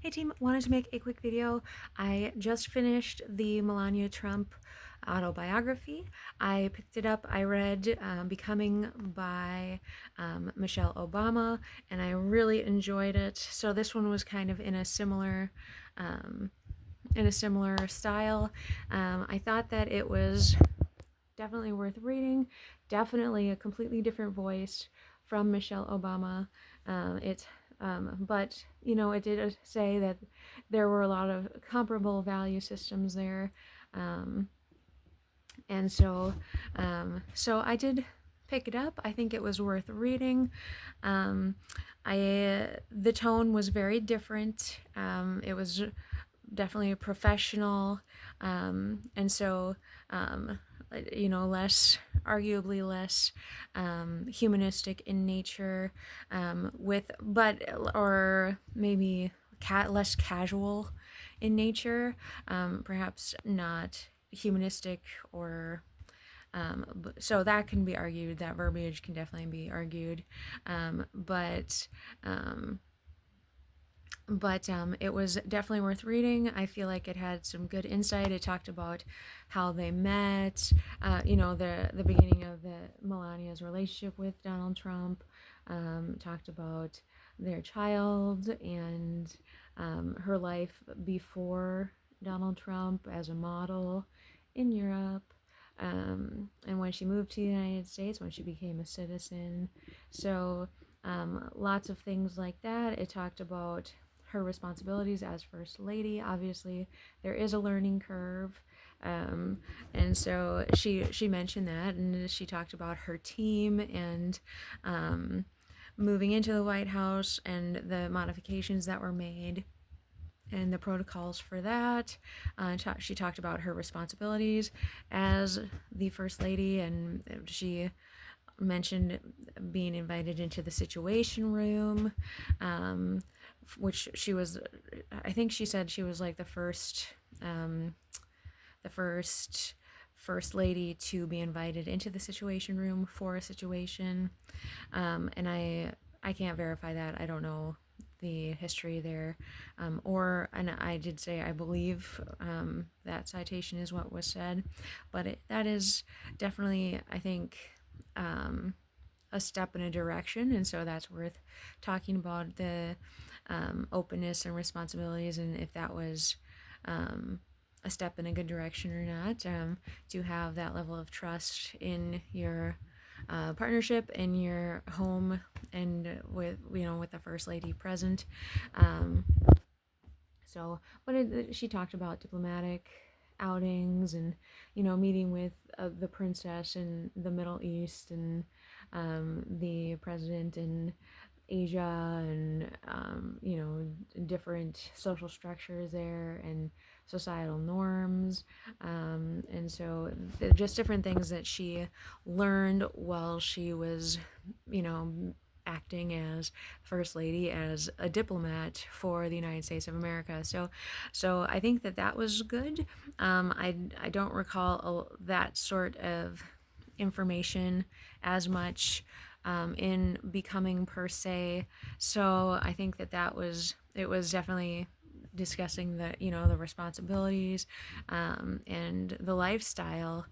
Hey team, wanted to make a quick video. I just finished the Melania Trump autobiography. I picked it up, I read Becoming by Michelle Obama, and I really enjoyed it. So this one was kind of um, in a similar style. I thought that it was definitely worth reading, definitely a completely different voice from Michelle Obama. But it did say that there were a lot of comparable value systems there, um, and so I did pick it up. I think it was worth reading. Um, the tone was very different. It was definitely a professional, and so arguably less humanistic in nature, or maybe less casual in nature, perhaps not humanistic or so that can be argued, that verbiage can definitely be argued, um, but um, it was definitely worth reading. I feel like it had some good insight. It talked about how they met, the beginning of Melania's relationship with Donald Trump, talked about their child and her life before Donald Trump as a model in Europe, and when she moved to the United States, when she became a citizen. So lots of things like that. It talked about her responsibilities as First Lady. Obviously, there is a learning curve. And so she mentioned that, and she talked about her team and moving into the White House and the modifications that were made and the protocols for that. She talked about her responsibilities as the First Lady, and she mentioned being invited into the Situation Room, which I think she said she was like the first lady to be invited into the Situation Room for a situation. And I can't verify that. I don't know the history there, and I did say I believe that citation is what was said, but that is definitely, I think, a step in a direction, and so that's worth talking about, the openness and responsibilities, and if that was a step in a good direction or not, to have that level of trust in your partnership, in your home, and with the First Lady present. Um, she talked about diplomatic outings and meeting with the princess in the Middle East, and the president in Asia, and different social structures there and societal norms, and so just different things that she learned while she was acting as First Lady, as a diplomat for the United States of America. So I think that was good. I don't recall that sort of information as much in Becoming per se. So I think it was definitely discussing the responsibilities, and the lifestyle,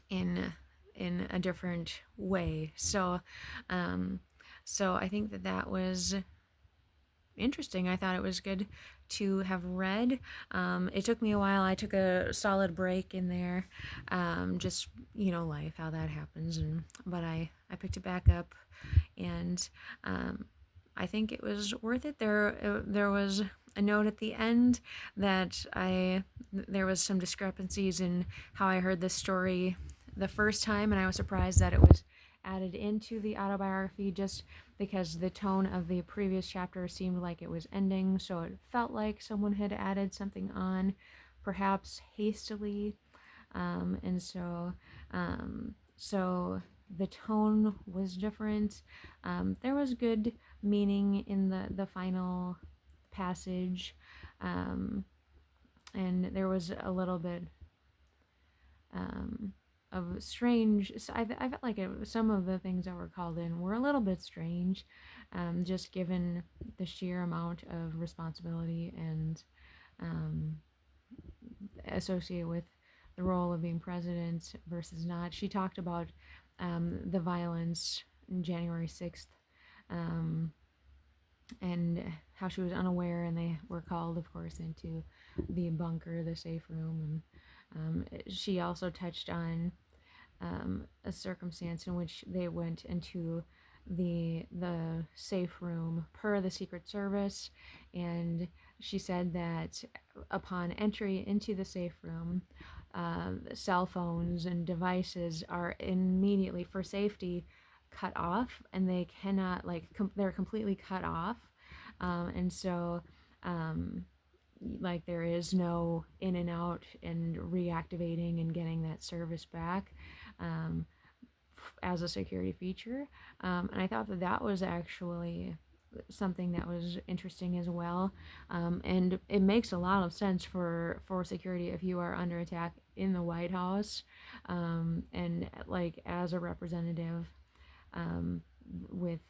in a different way. So I think that was interesting. I thought it was good to have read. It took me a while. I took a solid break in there, just life, how that happens, but I picked it back up, and I think it was worth it. There was a note at the end that there was some discrepancies in how I heard this story the first time, and I was surprised that it was added into the autobiography, just because the tone of the previous chapter seemed like it was ending, so it felt like someone had added something on, perhaps hastily, and so the tone was different. There was good meaning in the final passage, and there was a little bit of strange. I felt like some of the things that were called in were a little bit strange, just given the sheer amount of responsibility and um, associated with the role of being president versus not. She talked about the violence in January 6th, um, and how she was unaware, and they were called, of course, into the bunker, the safe room. And she also touched on a circumstance in which they went into the safe room per the Secret Service, and she said that upon entry into the safe room, cell phones and devices are immediately, for safety, cut off, and they cannot, like, they're completely cut off, and so um, like, there is no in and out and reactivating and getting that service back, um, as a security feature. And I thought that that was actually something that was interesting as well. And it makes a lot of sense for security if you are under attack in the White House, and like as a representative, um, with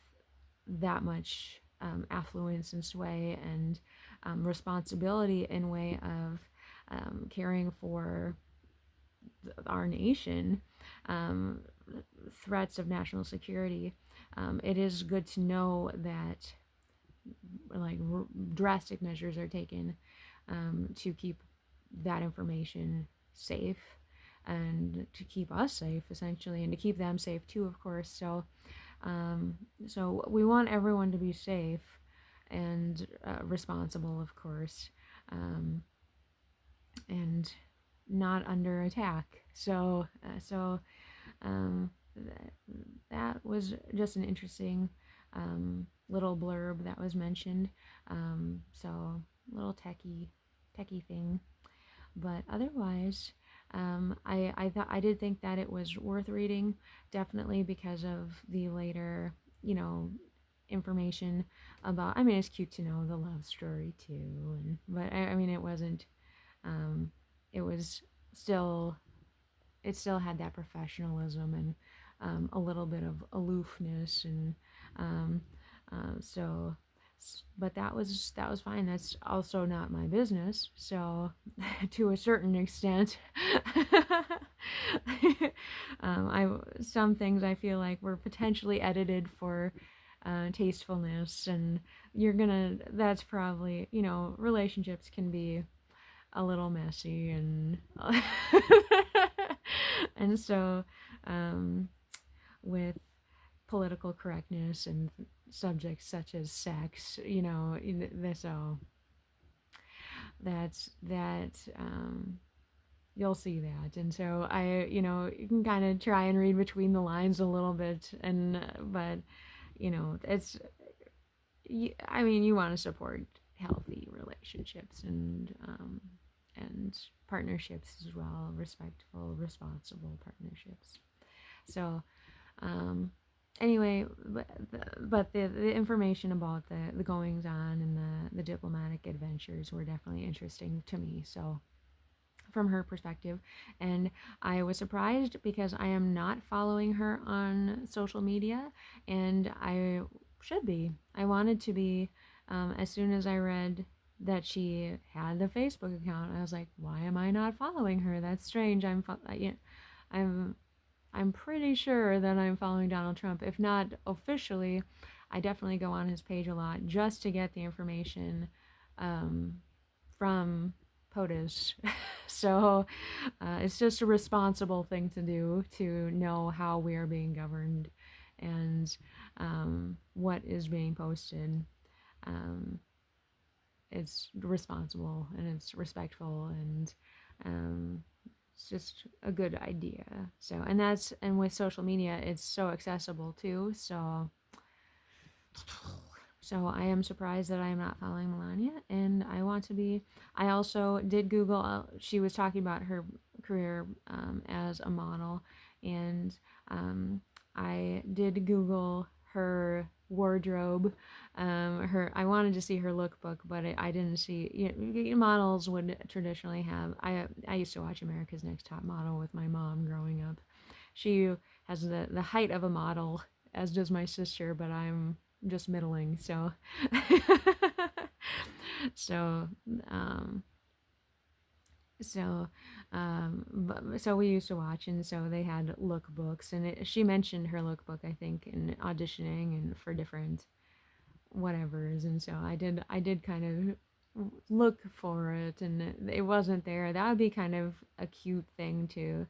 that much affluence and sway and responsibility in way of caring for our nation, um, threats of national security. It is good to know that, like, drastic measures are taken to keep that information safe and to keep us safe, essentially, and to keep them safe too, of course. So we want everyone to be safe and responsible, of course, and not under attack. Um, that, that was just an interesting little blurb that was mentioned. So little techie thing, but otherwise, I thought, I did think that it was worth reading, definitely because of the later, information about. I mean, it's cute to know the love story too, but I mean, it wasn't. Um, it was still. It still had that professionalism and a little bit of aloofness, and um, so but that was fine. That's also not my business, so to a certain extent. I Some things I feel like were potentially edited for tastefulness, and that's probably, relationships can be a little messy, and and so with political correctness and subjects such as sex, so that you'll see that. And so you can kind of try and read between the lines a little bit, and but it's I mean, you want to support healthy relationships and partnerships as well, respectful, responsible partnerships. So anyway, but the information about the goings on and the diplomatic adventures were definitely interesting to me. So from her perspective, and I was surprised because I am not following her on social media, and I should be. I wanted to be. As soon as I read that she had the Facebook account, I was like, why am I not following her? That's strange. I'm I'm pretty sure that I'm following Donald Trump. If not officially, I definitely go on his page a lot just to get the information from POTUS. So it's just a responsible thing to do, to know how we are being governed and what is being posted. Um, it's responsible and it's respectful, and it's just a good idea. So, and with social media, it's so accessible too. So I am surprised that I am not following Melania, and I want to be. I also did Google. She was talking about her career as a model, and I did Google her wardrobe. I wanted to see her lookbook, but I didn't see. Models would traditionally have. I used to watch America's Next Top Model with my mom growing up. She has the height of a model, as does my sister, but I'm just middling. So, so, um, so, so we used to watch, and so they had lookbooks, and she mentioned her lookbook, I think, in auditioning and for different whatevers, and so I did kind of look for it, and it wasn't there. That would be kind of a cute thing to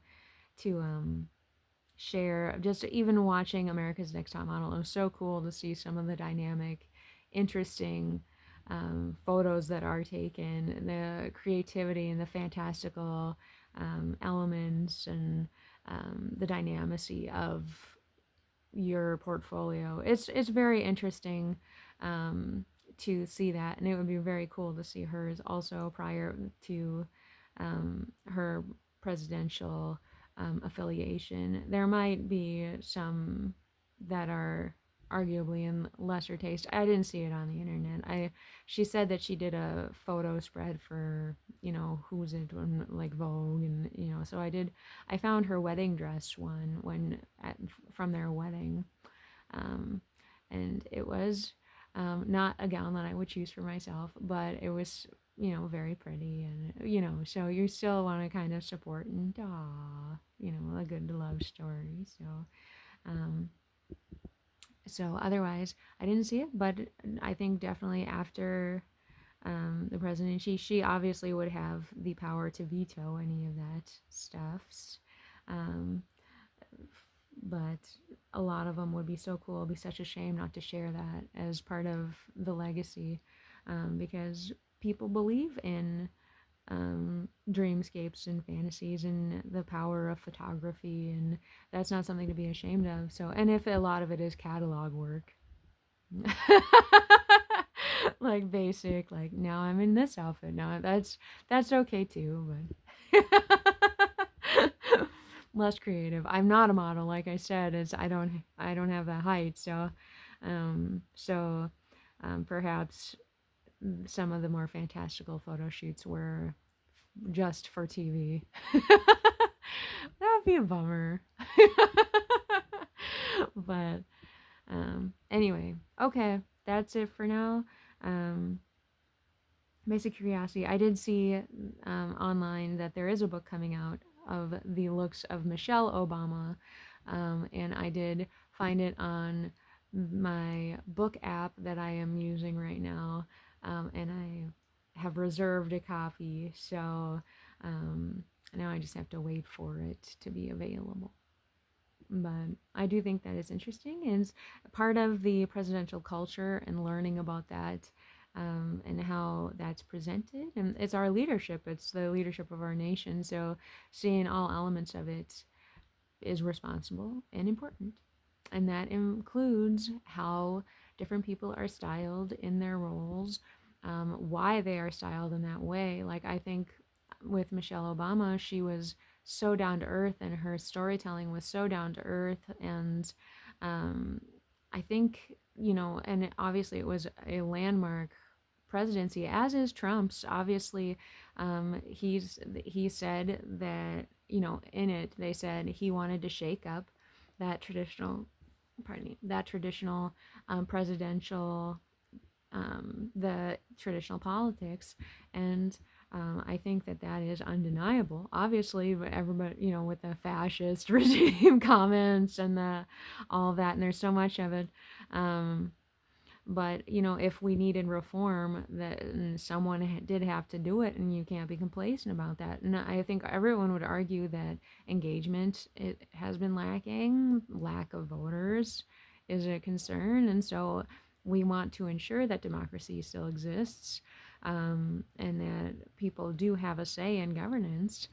share. Just even watching America's Next Top Model, it was so cool to see some of the dynamic, interesting photos that are taken, the creativity and the fantastical elements, and the dynamicy of your portfolio. It's very interesting um, to see that, and it would be very cool to see hers also prior to her presidential affiliation. There might be some that are arguably in lesser taste. I didn't see it on the internet. She said that she did a photo spread for, who's it, like Vogue, and so I found her wedding dress one from their wedding, um, and it was not a gown that I would choose for myself, but it was very pretty, and so you still want to kind of support and a good love story. Um, so otherwise, I didn't see it, but I think definitely after the president, she obviously would have the power to veto any of that stuffs. Um, but a lot of them would be so cool. It'd be such a shame not to share that as part of the legacy, because people believe in dreamscapes and fantasies and the power of photography, and that's not something to be ashamed of. So, and if a lot of it is catalog work, like basic, like now I'm in this outfit. Now that's okay too, but less creative. I'm not a model, like I said. It's I don't have that height, perhaps some of the more fantastical photo shoots were just for TV. That'd be a bummer. But anyway, okay, that's it for now. Um, Basic curiosity. I did see online that there is a book coming out of the looks of Michelle Obama, and I did find it on my book app that I am using right now, and I have reserved a copy, so now I just have to wait for it to be available. But I do think that is interesting, and it's part of the presidential culture and learning about that, and how that's presented. And it's our leadership, it's the leadership of our nation. So seeing all elements of it is responsible and important. And that includes how different people are styled in their roles, why they are styled in that way. Like, I think with Michelle Obama, she was so down to earth, and her storytelling was so down to earth. And um, I think, and obviously it was a landmark presidency, as is Trump's. Obviously, he said that, in it, they said he wanted to shake up that traditional, pardon me, that traditional presidential, the traditional politics. And I think that that is undeniable. Obviously, everybody, with the fascist regime comments and all that, and there's so much of it. But if we needed reform, that someone did have to do it, and you can't be complacent about that. And I think everyone would argue that engagement, it has been lacking. Lack of voters is a concern, and so we want to ensure that democracy still exists, and that people do have a say in governance.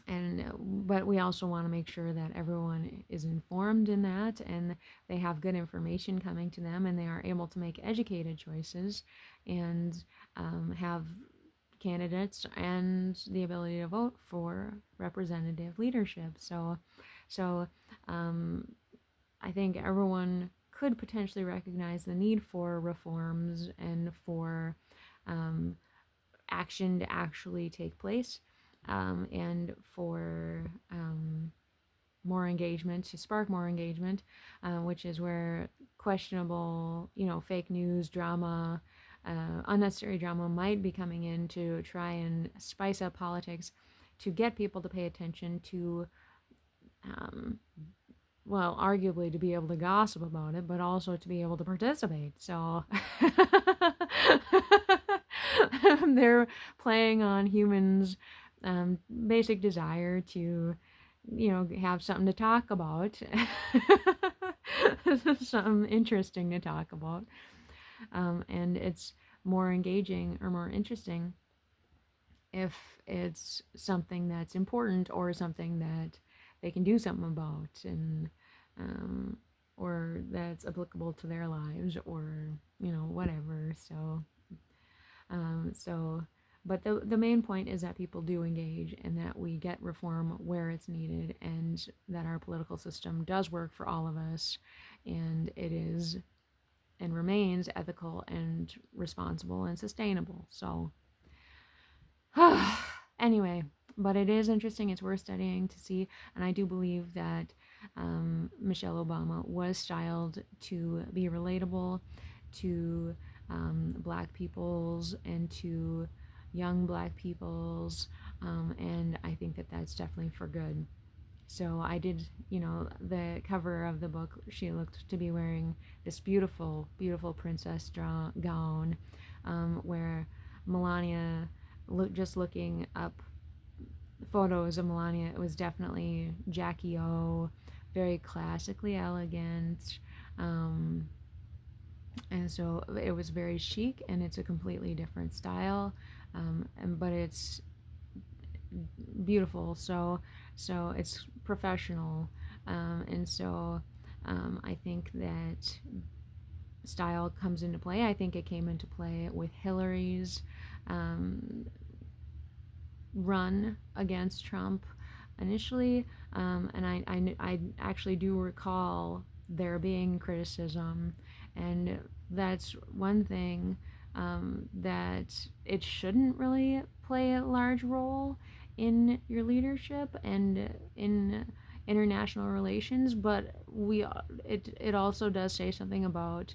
But we also want to make sure that everyone is informed in that, and they have good information coming to them, and they are able to make educated choices, and have candidates and the ability to vote for representative leadership. So I think everyone could potentially recognize the need for reforms and for action to actually take place, and for more engagement, to spark more engagement, which is where questionable, fake news, drama, unnecessary drama might be coming in to try and spice up politics, to get people to pay attention, to um, well, arguably to be able to gossip about it, but also to be able to participate. So they're playing on humans' basic desire to, have something to talk about, something interesting to talk about. And it's more engaging or more interesting if it's something that's important or something that they can do something about, and um, or that's applicable to their lives, or whatever. So but the main point is that people do engage, and that we get reform where it's needed, and that our political system does work for all of us, and it is and remains ethical and responsible and sustainable. So anyway, but it is interesting. It's worth studying to see. And I do believe that Michelle Obama was styled to be relatable to Black peoples and to young Black peoples. And I think that that's definitely for good. So I did, the cover of the book, she looked to be wearing this beautiful, beautiful princess gown, where Melania, just looking up photos of Melania, it was definitely Jackie O, very classically elegant. And so it was very chic, and it's a completely different style, but it's beautiful. So it's professional, and so I think that style comes into play. I think it came into play with Hillary's run against Trump initially, and I actually do recall there being criticism, and that's one thing, that it shouldn't really play a large role in your leadership and in international relations, but it also does say something about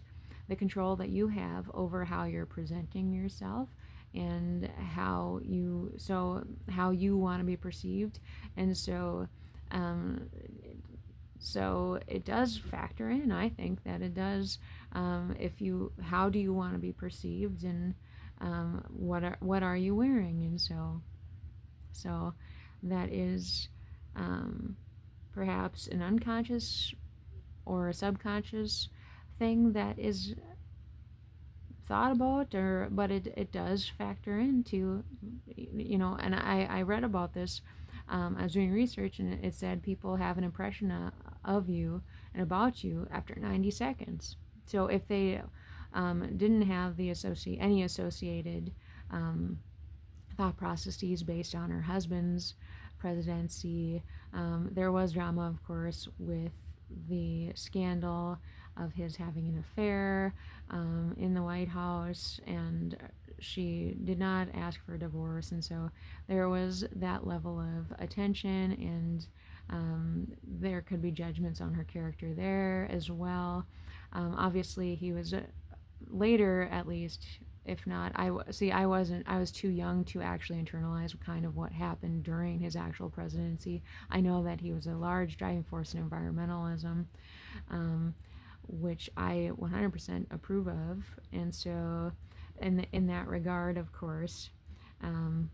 the control that you have over how you're presenting yourself, and how you want to be perceived. And um, so it does factor in. I think that it does. How do you want to be perceived, and what are you wearing? And so that is perhaps an unconscious or a subconscious thing that is thought about, but it does factor into, and I read about this. I was doing research, and it said people have an impression of you and about you after 90 seconds. So if they didn't have any associated thought processes based on her husband's presidency, there was drama, of course, with the scandal of his having an affair in the White House, and she did not ask for a divorce, and so there was that level of attention, and there could be judgments on her character there as well. Obviously, he was later, at least, if not, I was too young to actually internalize kind of what happened during his actual presidency. I know that he was a large driving force in environmentalism, which I 100% approve of. And so in that regard, of course, and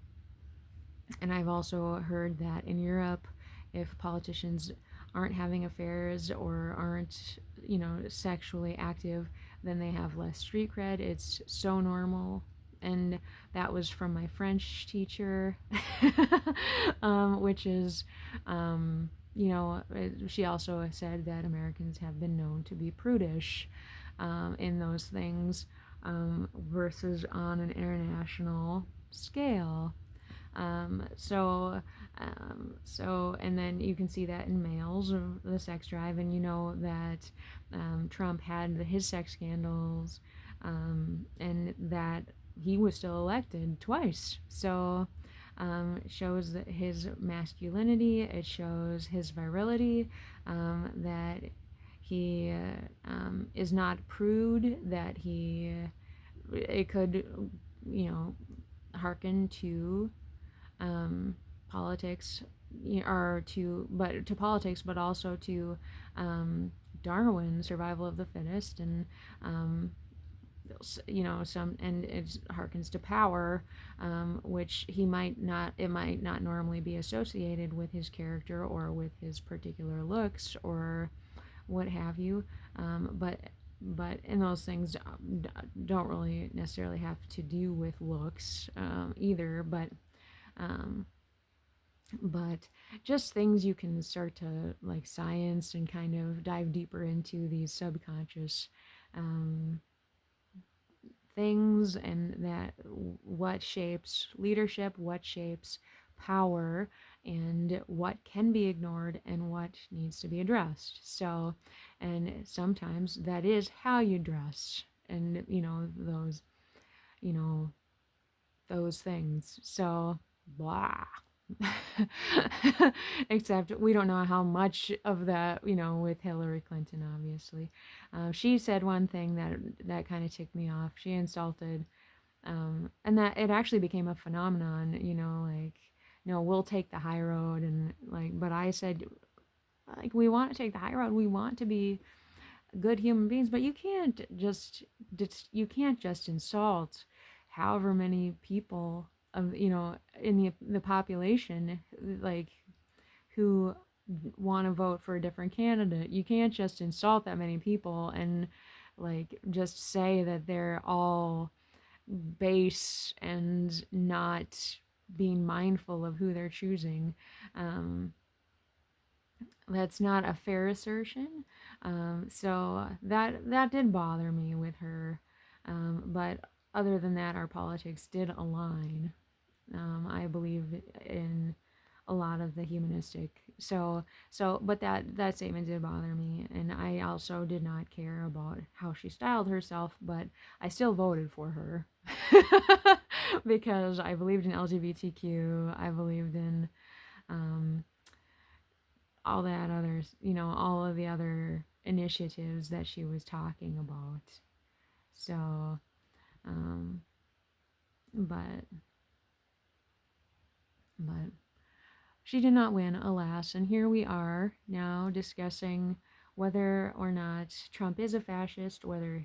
I've also heard that in Europe, if politicians aren't having affairs or aren't, sexually active, then they have less street cred. It's so normal. And that was from my French teacher, which is, she also said that Americans have been known to be prudish in those things, versus on an international scale. And then you can see that in males of the sex drive, and that Trump had his sex scandals, and that he was still elected twice. So shows his masculinity. It shows his virility. That he is not prude. That he it could, hearken to politics, or to politics, but also to Darwin, survival of the fittest, and um, some, and it harkens to power, which it might not normally be associated with his character or with his particular looks or what have you, but and those things don't really necessarily have to do with looks either, um, but just things you can start to like science and kind of dive deeper into these subconscious um, things, and that what shapes leadership, what shapes power, and what can be ignored and what needs to be addressed. So, and sometimes that is how you dress, and you know those things. So, blah. Except we don't know how much of that, with Hillary Clinton, obviously. She said one thing that kind of ticked me off. She insulted, and that it actually became a phenomenon, like, no, we'll take the high road, and like, but I said, like, we want to take the high road. We want to be good human beings, but you can't just insult however many people of in the population, like, who want to vote for a different candidate. You can't just insult that many people and like just say that they're all base and not being mindful of who they're choosing. Um, that's not a fair assertion. So that did bother me with her. But other than that, our politics did align. I believe in a lot of the humanistic. But that statement did bother me, and I also did not care about how she styled herself, but I still voted for her because I believed in LGBTQ. I believed in um, all that others, all of the other initiatives that she was talking about. So, um, but but she did not win, alas, and here we are now discussing whether or not Trump is a fascist, whether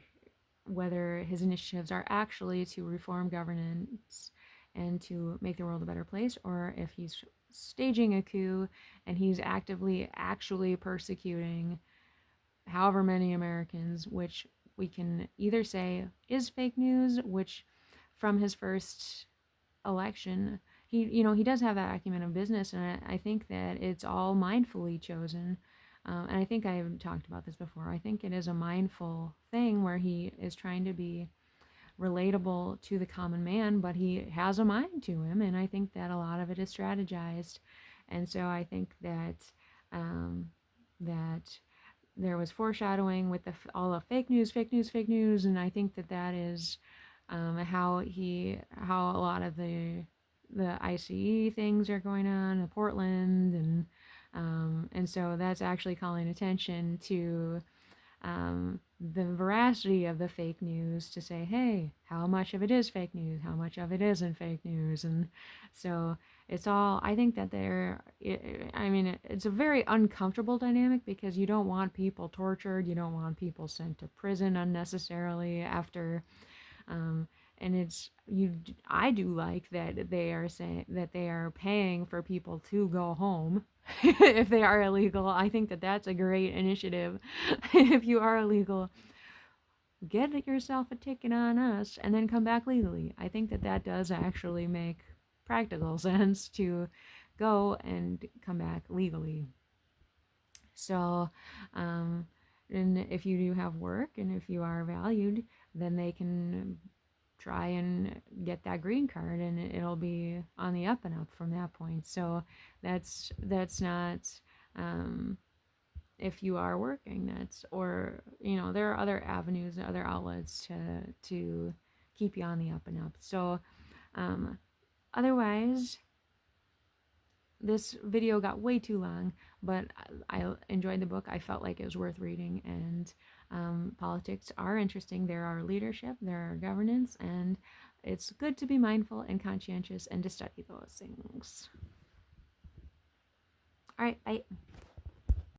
his initiatives are actually to reform governance and to make the world a better place, or if he's staging a coup and he's actively actually persecuting however many Americans, which we can either say is fake news, which from his first election, he does have that acumen of business, and I think that it's all mindfully chosen. And I think I've talked about this before. I think it is a mindful thing where he is trying to be relatable to the common man, but he has a mind to him, and I think that a lot of it is strategized. And so I think that there was foreshadowing with all the fake news, fake news, fake news, and I think that is how a lot of the ICE things are going on in Portland, and so that's actually calling attention to the veracity of the fake news, to say, hey, how much of it is fake news, how much of it isn't fake news, and so it's all. I think that it's a very uncomfortable dynamic because you don't want people tortured, you don't want people sent to prison unnecessarily after. Um, and I do like that they are saying that they are paying for people to go home if they are illegal. I think that that's a great initiative. If you are illegal, get yourself a ticket on us and then come back legally. I think that does actually make practical sense, to go and come back legally. So, and if you do have work and if you are valued, then they can try and get that green card, and it'll be on the up and up from that point. So that's not, um, if you are working, that's, or there are other avenues, other outlets to keep you on the up and up. So, otherwise, this video got way too long, but I enjoyed the book. I felt like it was worth reading, and politics are interesting. There are leadership, there are governance, and it's good to be mindful and conscientious and to study those things. All right, bye.